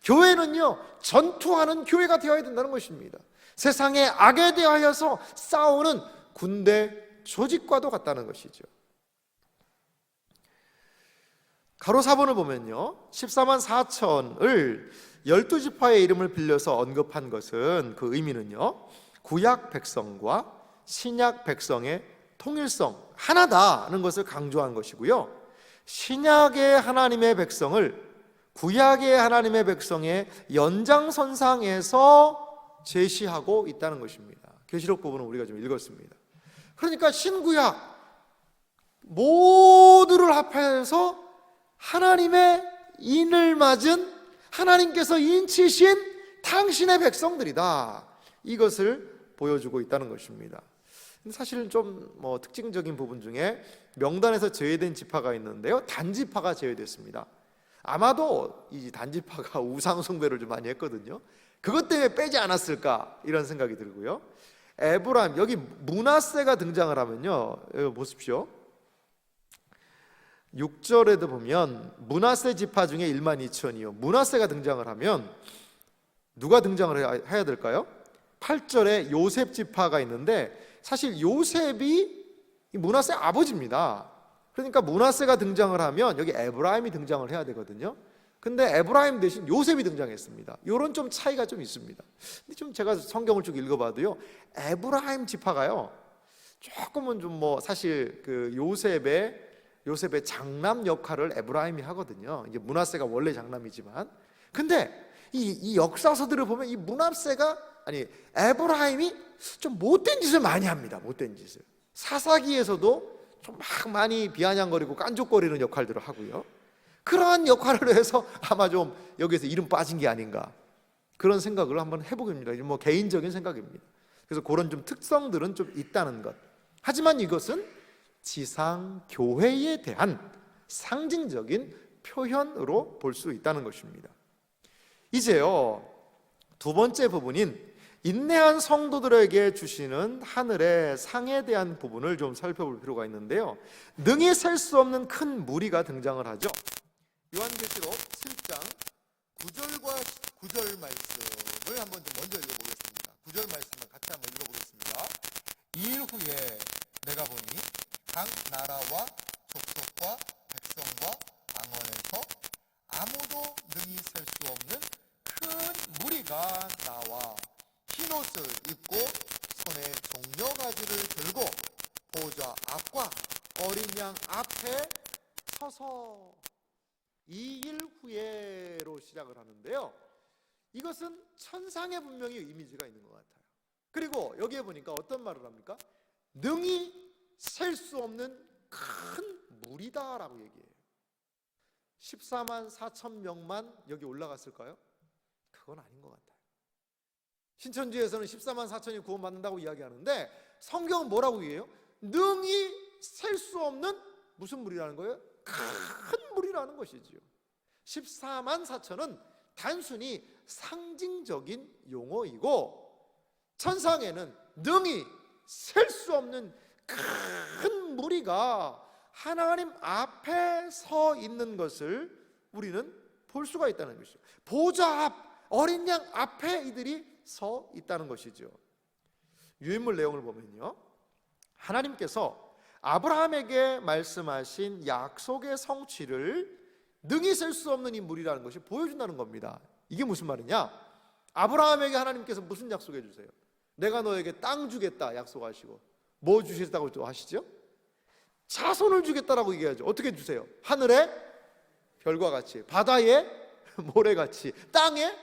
교회는요, 전투하는 교회가 되어야 된다는 것입니다. 세상의 악에 대하여서 싸우는 군대 조직과도 같다는 것이죠. 가로 4번을 보면요, 14만 4천을 12지파의 이름을 빌려서 언급한 것은, 그 의미는요, 구약 백성과 신약 백성의 통일성, 하나다는 것을 강조한 것이고요, 신약의 하나님의 백성을 구약의 하나님의 백성의 연장선상에서 제시하고 있다는 것입니다. 계시록 부분은 우리가 좀 읽었습니다. 그러니까 신구약 모두를 합해서 하나님의 인을 맞은, 하나님께서 인치신 당신의 백성들이다, 이것을 보여주고 있다는 것입니다. 사실은 좀 특징적인 부분 중에 명단에서 제외된 지파가 있는데요, 단지파가 제외됐습니다. 아마도 이 단지파가 우상 숭배를 좀 많이 했거든요. 그것 때문에 빼지 않았을까, 이런 생각이 들고요. 에브라임, 여기 므낫세가 등장을 하면요, 여기 보십시오. 6절에도 보면 므낫세 지파 중에 1만 2천이요, 므낫세가 등장을 하면 누가 등장을 해야 될까요? 8절에 요셉 지파가 있는데, 사실 요셉이 므낫세 아버지입니다. 그러니까 므낫세가 등장을 하면 여기 에브라임이 등장을 해야 되거든요. 근데 에브라임 대신 요셉이 등장했습니다. 이런 좀 차이가 좀 있습니다. 근데 좀 제가 성경을 쭉 읽어봐도요, 에브라임 지파가요 조금은 좀 사실 그 요셉의 장남 역할을 에브라임이 하거든요. 이제 므낫세가 원래 장남이지만, 근데 이 역사서들을 보면 이 에브라임이 좀 못된 짓을 많이 합니다. 못된 짓을. 사사기에서도 좀 막 많이 비아냥거리고 깐족거리는 역할들을 하고요. 그러한 역할을 해서 아마 좀 여기에서 이름 빠진 게 아닌가, 그런 생각을 한번 해보겠습니다. 뭐 개인적인 생각입니다. 그래서 그런 좀 특성들은 좀 있다는 것. 하지만 이것은 지상 교회에 대한 상징적인 표현으로 볼 수 있다는 것입니다. 이제요, 두 번째 부분인 인내한 성도들에게 주시는 하늘의 상에 대한 부분을 좀 살펴볼 필요가 있는데요, 능히 셀 수 없는 큰 무리가 등장을 하죠. 요한계시록 7장 9절과 9절 말씀을 한번 좀 먼저 읽어보겠습니다. 9절 말씀을 같이 한번 읽어보겠습니다. 2일 후에 내가 보니 각 나라와 족속과 백성과 방언에서 아무도 능히 셀 수 없는 큰 무리가 나와 흰 옷을 입고 손에 종려가지를 들고 보좌 앞과 어린 양 앞에 서서 2일 후에로 시작을 하는데요, 이것은 천상에 분명히 이미지가 있는 것 같아요. 그리고 여기에 보니까 어떤 말을 합니까? 능히 셀 수 없는 큰 무리다라고 얘기해요. 14만 4천 명만 여기 올라갔을까요? 그건 아닌 것 같아요. 신천지에서는 14만 4천이 구원받는다고 이야기하는데 성경은 뭐라고 얘기해요? 능히 셀 수 없는 무슨 무리라는 거예요? 큰 무리라는 것이지요. 14만 4천은 단순히 상징적인 용어이고, 천상에는 능히 셀 수 없는 큰 무리가 하나님 앞에 서 있는 것을 우리는 볼 수가 있다는 것이죠. 보좌 앞, 어린 양 앞에 이들이 서 있다는 것이죠. 유인물 내용을 보면요, 하나님께서 아브라함에게 말씀하신 약속의 성취를 능히 셀 수 없는 이 무리라는 것이 보여준다는 겁니다. 이게 무슨 말이냐? 아브라함에게 하나님께서 무슨 약속해 주세요? 내가 너에게 땅 주겠다 약속하시고, 뭐 주시겠다고 또 하시죠? 자손을 주겠다라고 얘기하죠. 어떻게 주세요? 하늘의 별과 같이, 바다의 모래같이, 땅의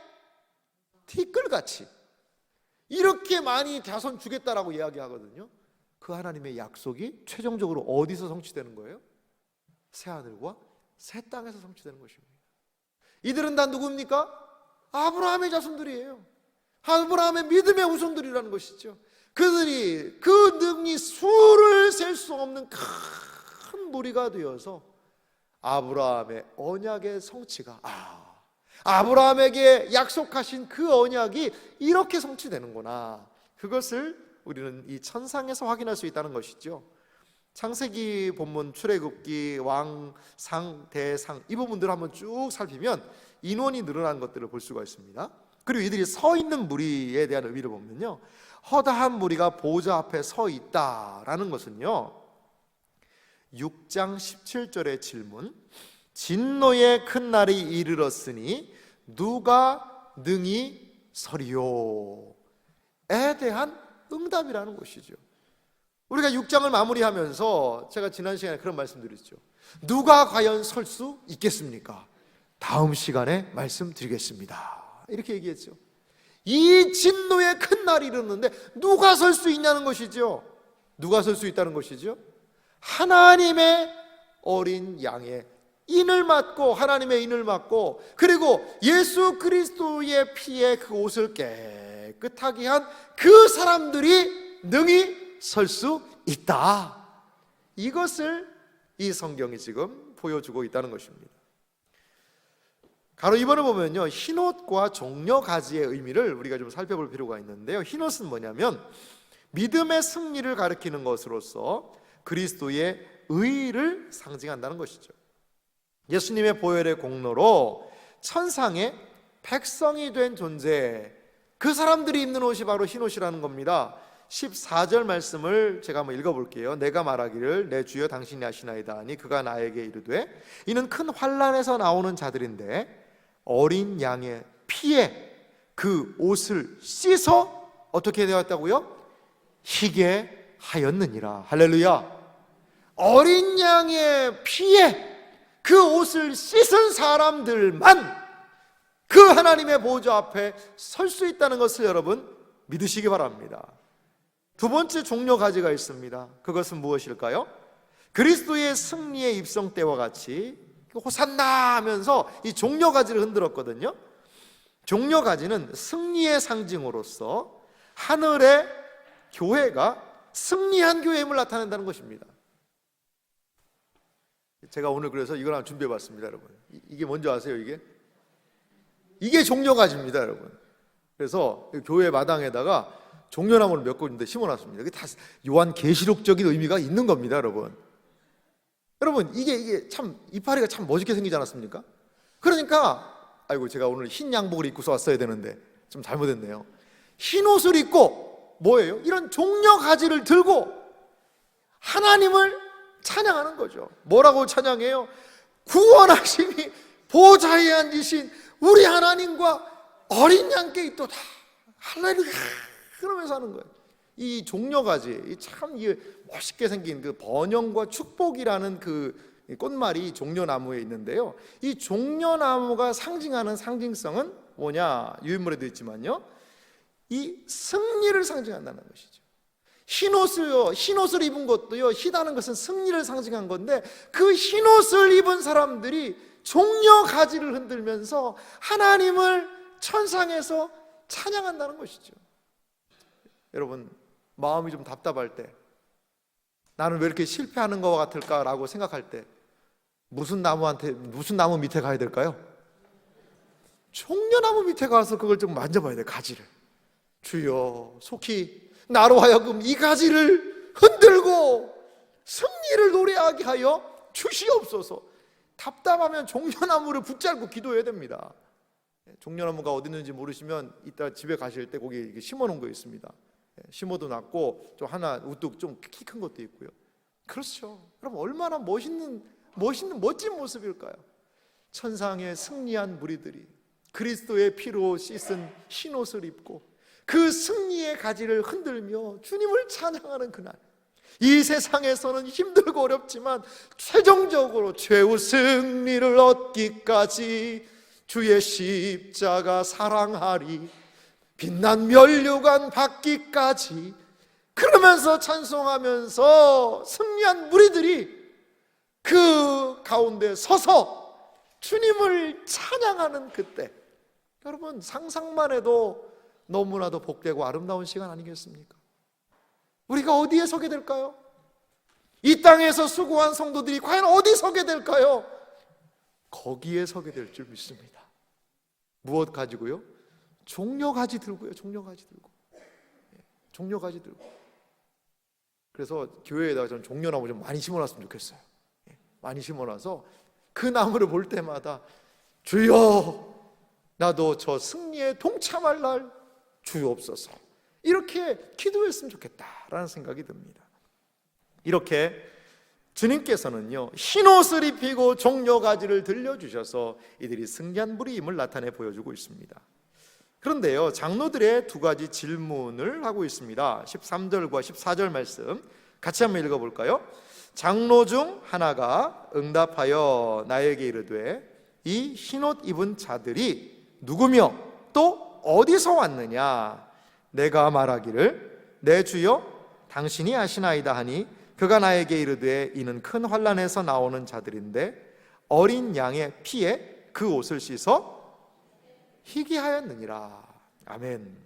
티끌같이, 이렇게 많이 자손 주겠다라고 이야기하거든요. 그 하나님의 약속이 최종적으로 어디서 성취되는 거예요? 새하늘과 새 땅에서 성취되는 것입니다. 이들은 다 누구입니까? 아브라함의 자손들이에요. 아브라함의 믿음의 후손들이라는 것이죠. 그들이 그 능히 수를 셀 수 없는 큰 무리가 되어서 아브라함의 언약의 성취가, 아브라함에게 약속하신 그 언약이 이렇게 성취되는구나, 그것을 우리는 이 천상에서 확인할 수 있다는 것이죠. 창세기 본문, 출애굽기, 왕, 상, 대상, 이 부분들을 한번 쭉 살피면 인원이 늘어난 것들을 볼 수가 있습니다. 그리고 이들이 서 있는 무리에 대한 의미를 보면요, 허다한 무리가 보좌 앞에 서 있다라는 것은요, 6장 17절의 질문, 진노의 큰 날이 이르렀으니 누가 능히 서리요? 에 대한 응답이라는 것이죠. 우리가 6장을 마무리하면서 제가 지난 시간에 그런 말씀드렸죠. 누가 과연 설 수 있겠습니까? 다음 시간에 말씀드리겠습니다, 이렇게 얘기했죠. 이 진노의 큰 날이 이르는데 누가 설 수 있냐는 것이죠. 누가 설 수 있다는 것이죠? 하나님의 어린 양의 인을 맞고, 하나님의 인을 맞고, 그리고 예수 그리스도의 피에 그 옷을 깨끗하게 한 그 사람들이 능히 설 수 있다, 이것을 이 성경이 지금 보여주고 있다는 것입니다. 가로 2번을 보면요, 흰옷과 종려가지의 의미를 우리가 좀 살펴볼 필요가 있는데요, 흰옷은 뭐냐면 믿음의 승리를 가리키는 것으로서 그리스도의 의를 상징한다는 것이죠. 예수님의 보혈의 공로로 천상의 백성이 된 존재, 그 사람들이 입는 옷이 바로 흰옷이라는 겁니다. 14절 말씀을 제가 한번 읽어볼게요. 내가 말하기를 내 주여 당신이 아시나이다 하니 그가 나에게 이르되 이는 큰 환난에서 나오는 자들인데 어린 양의 피에 그 옷을 씻어 어떻게 되었다고요? 희게 하였느니라. 할렐루야. 어린 양의 피에 그 옷을 씻은 사람들만 그 하나님의 보좌 앞에 설 수 있다는 것을 여러분 믿으시기 바랍니다. 두 번째 종려가지가 있습니다. 그것은 무엇일까요? 그리스도의 승리의 입성 때와 같이 호산나 하면서 이 종려가지를 흔들었거든요. 종려가지는 승리의 상징으로서 하늘의 교회가 승리한 교회임을 나타낸다는 것입니다. 제가 오늘 그래서 이걸 한번 준비해 봤습니다, 여러분. 이게 뭔지 아세요? 이게 종려가지입니다, 여러분. 그래서 교회 마당에다가 종려나무를 몇 그루인데 심어놨습니다. 이게 다 요한계시록적인 의미가 있는 겁니다, 여러분. 여러분, 이게 참 이파리가 참 멋있게 생기지 않았습니까? 그러니까 아이고, 제가 오늘 흰 양복을 입고서 왔어야 되는데 좀 잘못했네요. 흰 옷을 입고 뭐예요? 이런 종려가지를 들고 하나님을 찬양하는 거죠. 뭐라고 찬양해요? 구원하심이 보좌에 앉으신 우리 하나님과 어린 양께 있도다. 할렐루야. 그러면서 하는 거예요. 이 종려가지, 참 멋있게 생긴 그 번영과 축복이라는 그 꽃말이 종려나무에 있는데요. 이 종려나무가 상징하는 상징성은 뭐냐? 유인물에도 있지만요, 이 승리를 상징한다는 것이죠. 흰옷을 입은 것도요, 희다는 것은 승리를 상징한 건데, 그 흰옷을 입은 사람들이 종려가지를 흔들면서 하나님을 천상에서 찬양한다는 것이죠. 여러분, 마음이 좀 답답할 때, 나는 왜 이렇게 실패하는 것 같을까라고 생각할 때 무슨 나무 밑에 가야 될까요? 종려나무 밑에 가서 그걸 좀 만져봐야 돼, 가지를. 주여, 속히 나로 하여금 이 가지를 흔들고 승리를 노래하게 하여 주시옵소서. 답답하면 종려나무를 붙잡고 기도해야 됩니다. 종려나무가 어디 있는지 모르시면 이따 집에 가실 때 거기 심어놓은 거 있습니다. 심어도 놨고 좀 하나 우뚝 좀 키 큰 것도 있고요. 그렇죠. 여러분, 얼마나 멋진 모습일까요? 천상의 승리한 무리들이 그리스도의 피로 씻은 흰옷을 입고 그 승리의 가지를 흔들며 주님을 찬양하는 그날, 이 세상에서는 힘들고 어렵지만 최종적으로 최후 승리를 얻기까지 주의 십자가 사랑하리, 빛난 면류관 받기까지, 그러면서 찬송하면서 승리한 무리들이 그 가운데 서서 주님을 찬양하는 그때, 여러분, 상상만 해도 너무나도 복되고 아름다운 시간 아니겠습니까? 우리가 어디에 서게 될까요? 이 땅에서 수고한 성도들이 과연 어디 서게 될까요? 거기에 서게 될 줄 믿습니다. 무엇 가지고요? 종려가지 들고요. 종려가지 들고. 그래서 교회에다가 전 종려나무 좀 많이 심어놨으면 좋겠어요. 많이 심어놔서 그 나무를 볼 때마다 주여, 나도 저 승리에 동참할 날 주옵소서, 이렇게 기도했으면 좋겠다라는 생각이 듭니다. 이렇게 주님께서는요, 흰옷을 입히고 종려가지를 들려주셔서 이들이 승리한 무리임을 나타내 보여주고 있습니다. 그런데요, 장로들의 두 가지 질문을 하고 있습니다. 13절과 14절 말씀 같이 한번 읽어볼까요? 장로 중 하나가 응답하여 나에게 이르되 이 흰옷 입은 자들이 누구며 또 어디서 왔느냐? 내가 말하기를 내 주여 당신이 아시나이다 하니 그가 나에게 이르되 이는 큰 환난에서 나오는 자들인데 어린 양의 피에 그 옷을 씻어 희귀하였느니라. 아멘.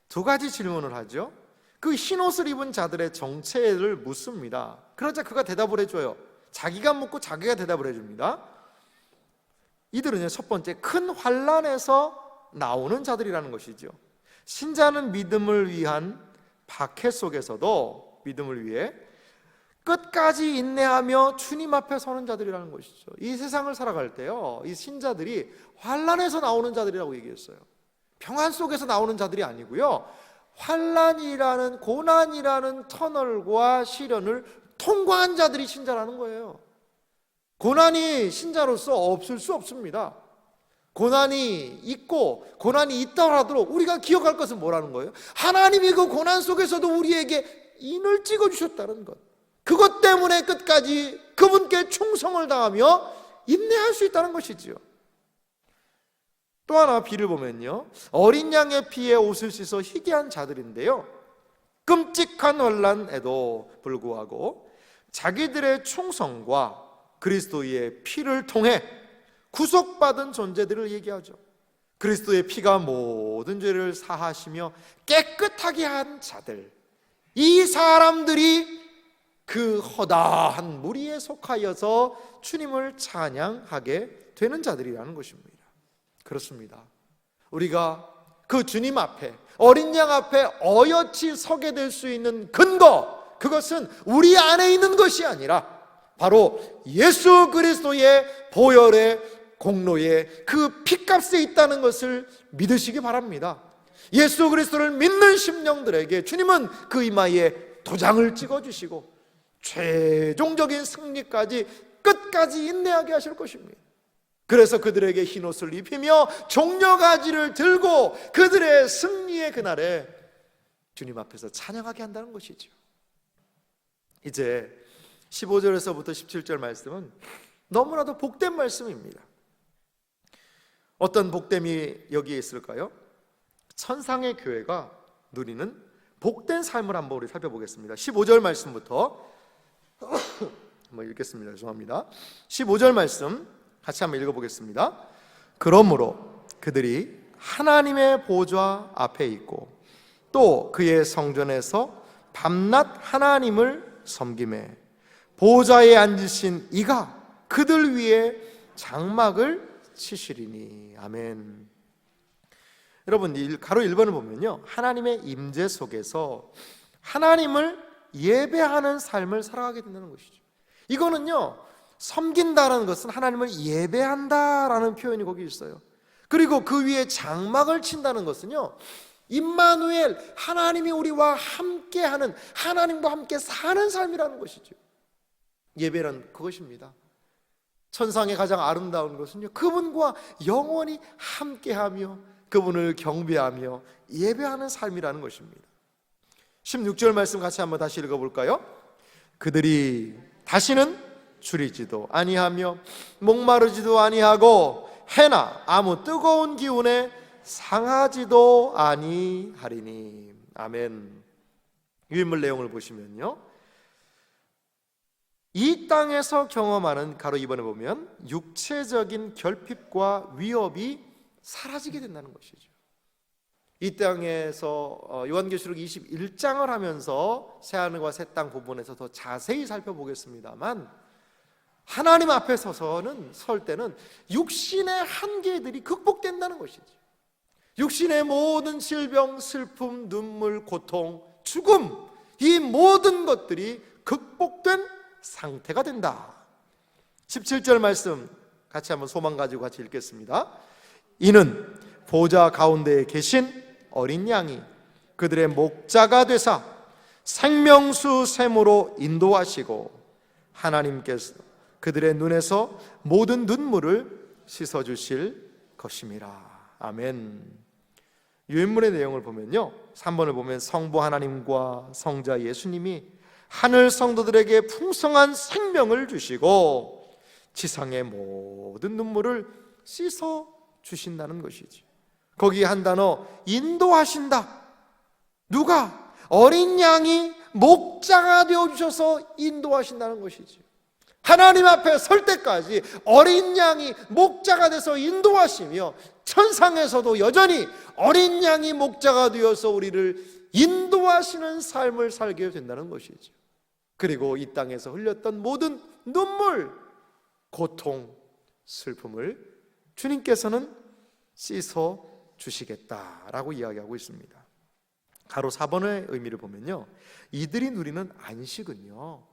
두 가지 질문을 하죠. 그 흰옷을 입은 자들의 정체를 묻습니다. 그러자 그가 대답을 해줘요. 자기가 묻고 자기가 대답을 해줍니다. 이들은요, 첫 번째, 큰 환난에서 나오는 자들이라는 것이죠. 신자는 믿음을 위한 박해 속에서도 믿음을 위해 끝까지 인내하며 주님 앞에 서는 자들이라는 것이죠. 이 세상을 살아갈 때요, 이 신자들이 환난에서 나오는 자들이라고 얘기했어요. 평안 속에서 나오는 자들이 아니고요, 환난이라는, 고난이라는 터널과 시련을 통과한 자들이 신자라는 거예요. 고난이 신자로서 없을 수 없습니다. 고난이 있고 고난이 있더라도 우리가 기억할 것은 뭐라는 거예요? 하나님이 그 고난 속에서도 우리에게 인을 찍어주셨다는 것, 그것 때문에 끝까지 그분께 충성을 다하며 인내할 수 있다는 것이지요. 또 하나 비를 보면요, 어린 양의 피에 옷을 씻어 희귀한 자들인데요, 끔찍한 환난에도 불구하고 자기들의 충성과 그리스도의 피를 통해 구속받은 존재들을 얘기하죠. 그리스도의 피가 모든 죄를 사하시며 깨끗하게 한 자들, 이 사람들이 그 허다한 무리에 속하여서 주님을 찬양하게 되는 자들이라는 것입니다. 그렇습니다. 우리가 그 주님 앞에, 어린 양 앞에 어여치 서게 될 수 있는 근거, 그것은 우리 안에 있는 것이 아니라 바로 예수 그리스도의 보혈의 공로에 그 피값에 있다는 것을 믿으시기 바랍니다. 예수 그리스도를 믿는 심령들에게 주님은 그 이마에 도장을 찍어주시고 최종적인 승리까지 끝까지 인내하게 하실 것입니다. 그래서 그들에게 흰옷을 입히며 종려가지를 들고 그들의 승리의 그날에 주님 앞에서 찬양하게 한다는 것이죠. 이제 15절에서부터 17절 말씀은 너무나도 복된 말씀입니다. 어떤 복됨이 여기에 있을까요? 천상의 교회가 누리는 복된 삶을 한번 우리 살펴보겠습니다. 15절 말씀부터 한번 읽겠습니다. 죄송합니다. 15절 말씀 같이 한번 읽어보겠습니다. 그러므로 그들이 하나님의 보좌 앞에 있고 또 그의 성전에서 밤낮 하나님을 섬기매 보좌에 앉으신 이가 그들 위에 장막을 치시리니. 아멘. 여러분, 가로 1번을 보면요, 하나님의 임재 속에서 하나님을 예배하는 삶을 살아가게 된다는 것이죠. 이거는요, 섬긴다라는 것은 하나님을 예배한다라는 표현이 거기 있어요. 그리고 그 위에 장막을 친다는 것은요, 임마누엘, 하나님이 우리와 함께하는, 하나님과 함께 사는 삶이라는 것이죠. 예배는 그것입니다. 천상의 가장 아름다운 것은요, 그분과 영원히 함께하며 그분을 경배하며 예배하는 삶이라는 것입니다. 16절 말씀 같이 한번 다시 읽어볼까요? 그들이 다시는 줄이지도 아니하며 목마르지도 아니하고 해나 아무 뜨거운 기운에 상하지도 아니하리니. 아멘. 유인물 내용을 보시면요, 이 땅에서 경험하는, 가로 2번에 보면 육체적인 결핍과 위협이 사라지게 된다는 것이죠. 이 땅에서 요한계시록 21장을 하면서 새하늘과 새 땅 부분에서 더 자세히 살펴보겠습니다만, 하나님 앞에 설 때는 육신의 한계들이 극복된다는 것이죠. 육신의 모든 질병, 슬픔, 눈물, 고통, 죽음, 이 모든 것들이 극복된 상태가 된다. 17절 말씀 같이 한번 소망 가지고 같이 읽겠습니다. 이는 보좌 가운데에 계신 어린 양이 그들의 목자가 되사 생명수 샘으로 인도하시고 하나님께서 그들의 눈에서 모든 눈물을 씻어주실 것임이라. 아멘. 유인물의 내용을 보면요, 3번을 보면 성부 하나님과 성자 예수님이 하늘 성도들에게 풍성한 생명을 주시고 지상의 모든 눈물을 씻어 주신다는 것이지. 거기 한 단어, 인도하신다. 누가? 어린 양이 목자가 되어주셔서 인도하신다는 것이지. 하나님 앞에 설 때까지 어린 양이 목자가 돼서 인도하시며 천상에서도 여전히 어린 양이 목자가 되어서 우리를 인도하시는 삶을 살게 된다는 것이죠. 그리고 이 땅에서 흘렸던 모든 눈물, 고통, 슬픔을 주님께서는 씻어 주시겠다라고 이야기하고 있습니다. 가로 4번의 의미를 보면요, 이들이 누리는 안식은요,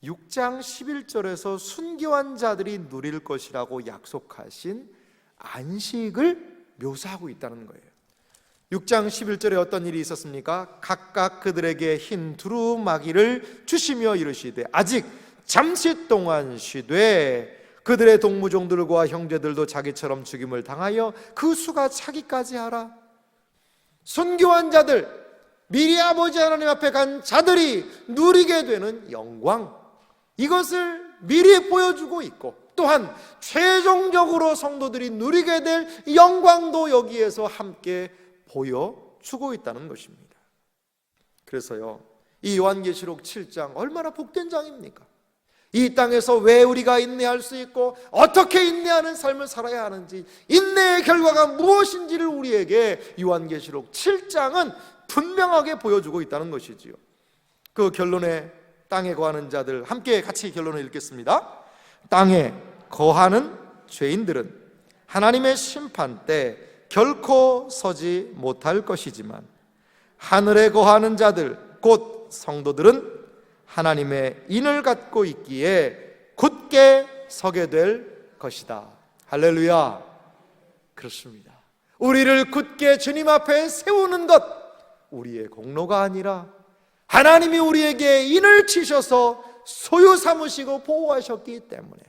6장 11절에서 순교한 자들이 누릴 것이라고 약속하신 안식을 묘사하고 있다는 거예요. 6장 11절에 어떤 일이 있었습니까? 각각 그들에게 흰 두루마기를 주시며 이르시되 아직 잠시 동안 쉬되 그들의 동무종들과 형제들도 자기처럼 죽임을 당하여 그 수가 차기까지 하라. 순교한 자들, 미리 아버지 하나님 앞에 간 자들이 누리게 되는 영광, 이것을 미리 보여주고 있고 또한 최종적으로 성도들이 누리게 될 영광도 여기에서 함께 보여주고 있다는 것입니다. 그래서요, 이 요한계시록 7장 얼마나 복된 장입니까? 이 땅에서 왜 우리가 인내할 수 있고 어떻게 인내하는 삶을 살아야 하는지, 인내의 결과가 무엇인지를 우리에게 요한계시록 7장은 분명하게 보여주고 있다는 것이지요. 그 결론에 땅에 거하는 자들, 함께 같이 결론을 읽겠습니다. 땅에 거하는 죄인들은 하나님의 심판 때 결코 서지 못할 것이지만 하늘에 거하는 자들 곧 성도들은 하나님의 인을 갖고 있기에 굳게 서게 될 것이다. 할렐루야. 그렇습니다. 우리를 굳게 주님 앞에 세우는 것, 우리의 공로가 아니라 하나님이 우리에게 인을 치셔서 소유 삼으시고 보호하셨기 때문에,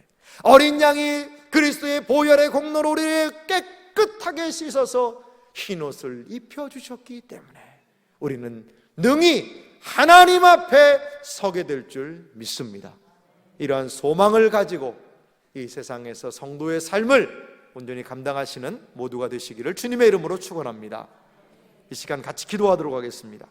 어린 양이 그리스도의 보혈의 공로로 우리를 깨끗하게 씻어서 흰옷을 입혀주셨기 때문에 우리는 능히 하나님 앞에 서게 될 줄 믿습니다. 이러한 소망을 가지고 이 세상에서 성도의 삶을 온전히 감당하시는 모두가 되시기를 주님의 이름으로 축원합니다. 이 시간 같이 기도하도록 하겠습니다.